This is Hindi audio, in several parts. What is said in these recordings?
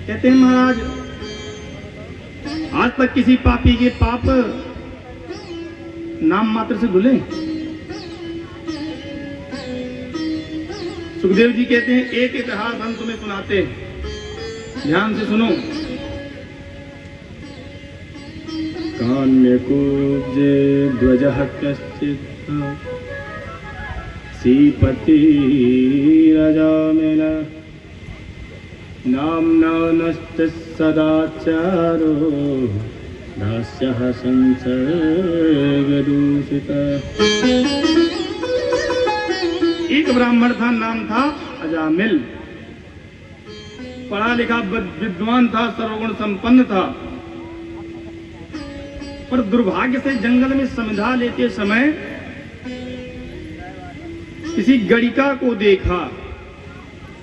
कहते हैं महाराज, आज तक किसी पापी के पाप नाम मात्र से धुले? सुखदेव जी कहते हैं एक इतिहास हम तुम्हें सुनाते हैं, ध्यान से सुनो। कान्यकुब्जे ध्वजः कश्चित् श्रीपति रजामिल नाम्ना नष्ट सदाचारो दास्यः संसर्गदूषितः। एक ब्राह्मण था, नाम था अजामिल। पढ़ा लिखा विद्वान था, सर्वगुण संपन्न था, पर दुर्भाग्य से जंगल में समझा लेते समय किसी गणिका को देखा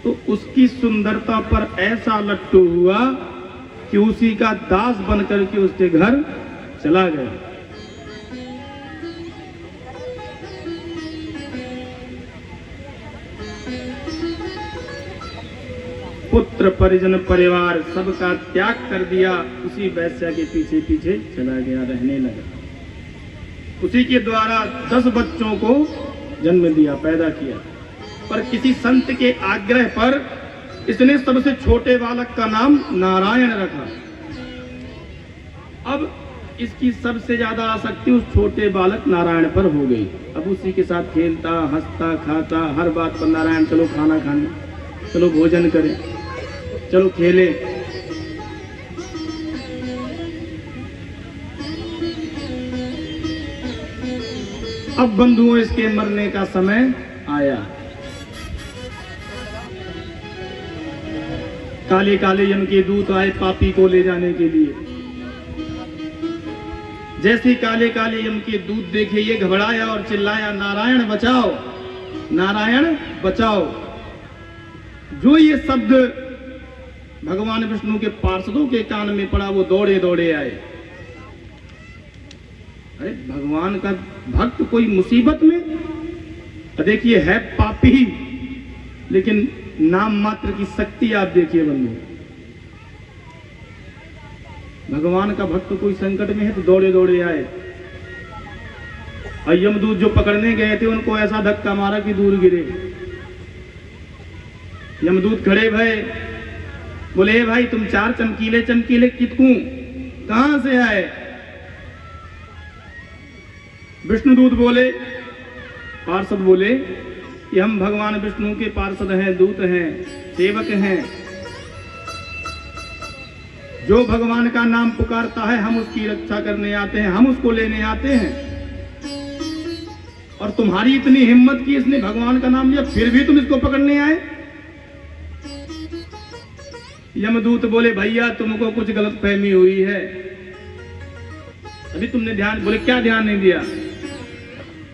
तो उसकी सुंदरता पर ऐसा लट्टू हुआ कि उसी का दास बनकर के उसके घर चला गया। पुत्र परिजन परिवार सबका त्याग कर दिया, उसी वैश्या के पीछे पीछे चला गया, रहने लगा। उसी के द्वारा 10 बच्चों को जन्म दिया, पैदा किया, पर किसी संत के आग्रह पर इसने सबसे छोटे बालक का नाम नारायण रखा। अब इसकी सबसे ज्यादा आसक्ति उस छोटे बालक नारायण पर हो गई। अब उसी के साथ खेलता, हंसता, खाता, हर बात पर नारायण, चलो खाना खाने, चलो भोजन करें, चलो खेले। अब बंधुओं इसके मरने का समय आया। काले काले यम के दूत आए पापी को ले जाने के लिए। जैसे काले काले यम के दूत देखे, ये घबराया और चिल्लाया, नारायण बचाओ, नारायण बचाओ। जो ये शब्द भगवान विष्णु के पार्षदों के कान में पड़ा, वो दौड़े दौड़े आए। अरे भगवान का भक्त कोई मुसीबत में, देखिए है पापी, लेकिन नाम मात्र की शक्ति आप देखिए बंधु। भगवान का भक्त कोई संकट में है तो दौड़े दौड़े आए। और यमदूत जो पकड़ने गए थे उनको ऐसा धक्का मारा कि दूर गिरे। यमदूत खड़े भये, बोले हे भाई तुम 4 चमकीले चमकीले कितकू कहां से आए? विष्णुदूत बोले, पार्षद बोले कि हम भगवान विष्णु के पार्षद हैं, दूत हैं, सेवक हैं। जो भगवान का नाम पुकारता है हम उसकी रक्षा करने आते हैं, हम उसको लेने आते हैं। और तुम्हारी इतनी हिम्मत की, इसने भगवान का नाम लिया फिर भी तुम इसको पकड़ने आए? यमदूत बोले भैया तुमको कुछ गलतफहमी हुई है, अभी तुमने ध्यान। बोले क्या ध्यान नहीं दिया?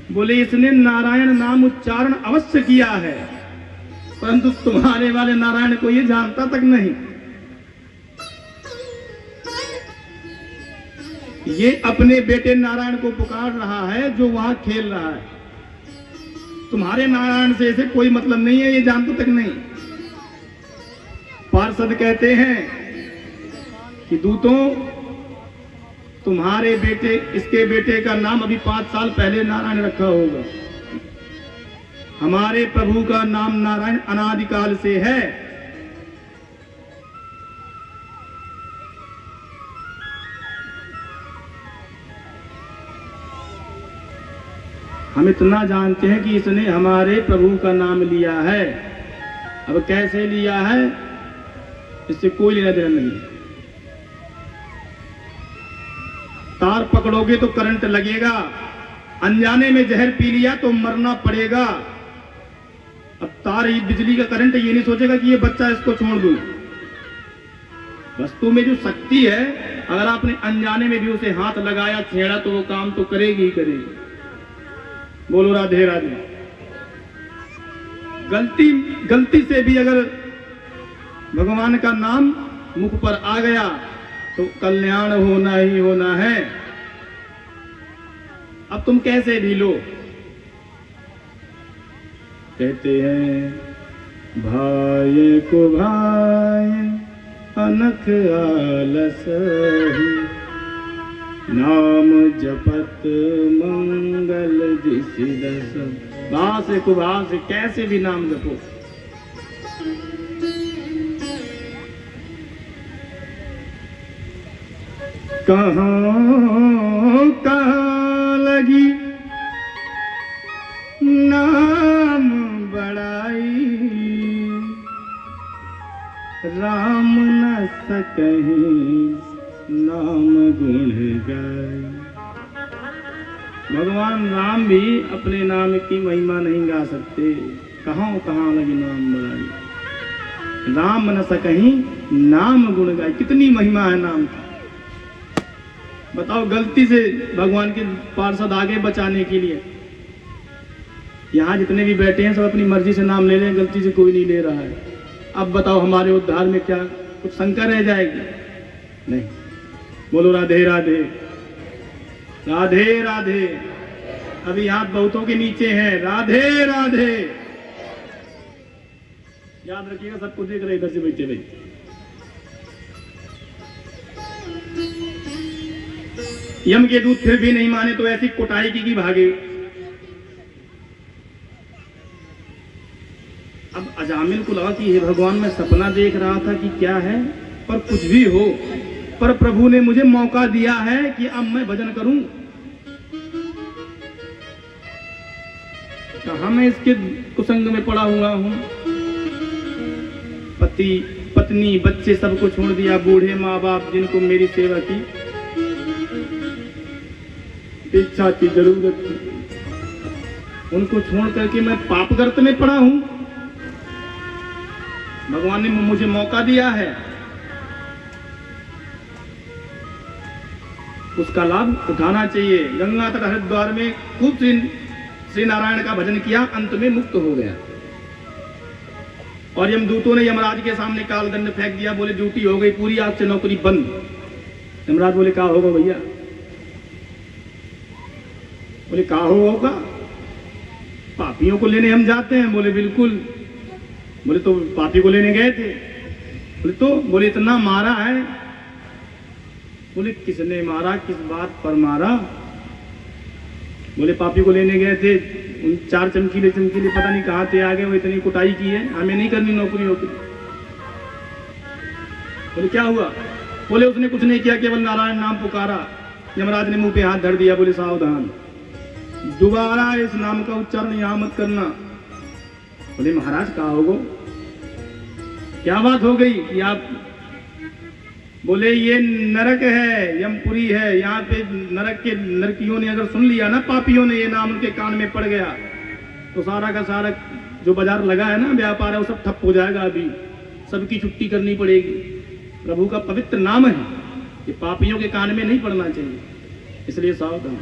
बोले इसने नारायण नाम उच्चारण अवश्य किया है, परंतु तुम्हारे वाले नारायण को ये जानता तक नहीं। ये अपने बेटे नारायण को पुकार रहा है जो वहां खेल रहा है। तुम्हारे नारायण से इसे कोई मतलब नहीं है, ये जानता तक नहीं। पार्षद कहते हैं कि दूतों, तुम्हारे बेटे, इसके बेटे का नाम अभी 5 साल पहले नारायण रखा होगा। हमारे प्रभु का नाम नारायण अनादिकाल से है। हम इतना जानते हैं कि इसने हमारे प्रभु का नाम लिया है। अब कैसे लिया है इससे कोई लेना देना नहीं। तार पकड़ोगे तो करंट लगेगा, अनजाने में जहर पी लिया तो मरना पड़ेगा। अब तार ही बिजली का करंट ये नहीं सोचेगा कि ये बच्चा इसको छोड़ दूं। वस्तु में जो शक्ति है, अगर आपने अनजाने में भी उसे हाथ लगाया, छेड़ा, तो वो काम तो करेगी ही करेगी। बोलो राधे राधे। गलती से भी अगर भगवान का नाम मुख पर आ गया तो कल्याण होना ही होना है। अब तुम कैसे भी लो। कहते हैं भाई को भाई अनख आलस ही, नाम जपत मंगल दिसि दस। भास कुभास कैसे भी नाम जपो। कहाँ कहाँ लगी नाम बड़ाई, राम न सकहीं नाम गुण गाई। भगवान राम भी अपने नाम की महिमा नहीं गा सकते। कहाँ कहाँ लगी नाम बड़ाई, राम न सकहीं नाम गुण गाई। कितनी महिमा है नाम की। बताओ, गलती से भगवान के पार्षद आगे बचाने के लिए, यहाँ जितने भी बैठे हैं सब अपनी मर्जी से नाम ले लें, गलती से कोई नहीं ले रहा है। अब बताओ हमारे उद्धार में क्या कुछ शंका रह जाएगी? नहीं। बोलो राधे राधे, राधे राधे। अभी हाथ बहुतों के नीचे हैं। राधे राधे। याद रखिएगा, सबको देख रहे इधर से बैठे भाई। यम के दूत फिर भी नहीं माने तो ऐसी कुटाई की भागे। अब अजामिल को लगा कि हे भगवान, मैं सपना देख रहा था कि क्या है, पर कुछ भी हो, पर प्रभु ने मुझे मौका दिया है कि अब मैं भजन करूं। कहां मैं इसके कुसंग में पड़ा हुआ हूं। पति पत्नी बच्चे सबको छोड़ दिया, बूढ़े माँ बाप जिनको मेरी सेवा की इच्छा की जरूरत थी, उनको छोड़ करके मैं पापगर्त में पड़ा हूं। भगवान ने मुझे मौका दिया है, उसका लाभ उठाना चाहिए। गंगा तट हरिद्वार में खूब श्री नारायण का भजन किया, अंत में मुक्त हो गया। और यमदूतों ने यमराज के सामने कालदंड फेंक दिया। बोले ड्यूटी हो गई पूरी, आज से नौकरी बंद। यमराज बोले क्या होगा भैया? बोले क्या होगा, पापियों को लेने हम जाते हैं। बोले बिल्कुल। बोले तो पापी को लेने गए थे? बोले तो। बोले इतना मारा है? बोले किसने मारा, किस बात पर मारा? बोले पापी को लेने गए थे, उन चार चमकीले चमकीले पता नहीं कहाँ थे आगे, वो इतनी कुटाई की है, हमें नहीं करनी नौकरी नौकरी। बोले क्या हुआ? बोले उसने कुछ नहीं किया, केवल नारायण नाम पुकारा। यमराज ने मुंह पे हाथ धर दिया। बोले सावधान, दोबारा इस नाम का उच्चारण यहाँ मत करना। बोले महाराज कहा होगा, क्या बात हो गई कि आप? बोले ये नरक है, यमपुरी है, यहाँ पे नरक के नरकियों ने अगर सुन लिया ना, पापियों ने ये नाम उनके कान में पड़ गया तो सारा का सारा जो बाजार लगा है ना, व्यापार है, वो सब ठप हो जाएगा। अभी सबकी छुट्टी करनी पड़ेगी। प्रभु का पवित्र नाम है, ये पापियों के कान में नहीं पड़ना चाहिए, इसलिए सावधान।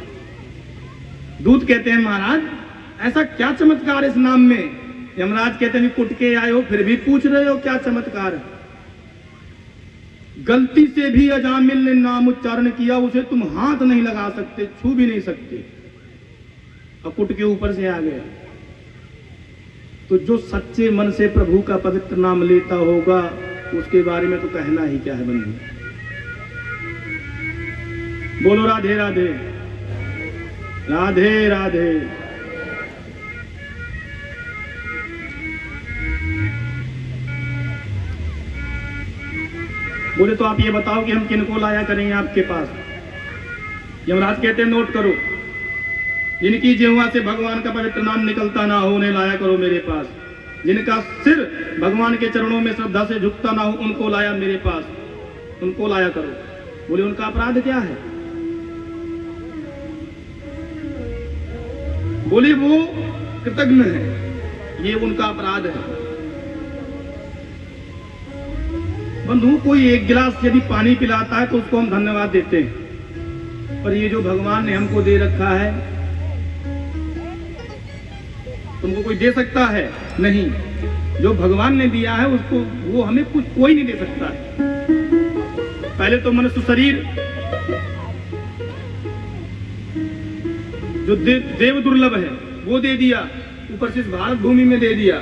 दूत कहते हैं महाराज ऐसा क्या चमत्कार इस नाम में? यमराज कहते हैं कुट के आए हो फिर भी पूछ रहे हो क्या चमत्कार है? गलती से भी अजामिल ने नाम उच्चारण किया, उसे तुम हाथ नहीं लगा सकते, छू भी नहीं सकते, और कुट के ऊपर से आ गया। तो जो सच्चे मन से प्रभु का पवित्र नाम लेता होगा उसके बारे में तो कहना ही क्या है बंधु। बोलो राधे राधे, राधे राधे। बोले तो आप ये बताओ कि हम किनको लाया करेंगे आपके पास? यमराज कहते हैं नोट करो, जिनकी जिह्वा से भगवान का पवित्र नाम निकलता ना हो उन्हें लाया करो मेरे पास। जिनका सिर भगवान के चरणों में श्रद्धा से झुकता ना हो उनको लाया मेरे पास, उनको लाया करो। बोले उनका अपराध क्या है? बोले वो कृतज्ञ है, ये उनका अपराध है। बंधु कोई एक गिलास यदि पानी पिलाता है तो उसको हम धन्यवाद देते हैं, पर ये जो भगवान ने हमको दे रखा है तुमको कोई दे सकता है? नहीं। जो भगवान ने दिया है उसको वो हमें कुछ कोई नहीं दे सकता है। पहले तो मनुष्य शरीर जो देव दुर्लभ है वो दे दिया, ऊपर से इस भारत भूमि में दे दिया।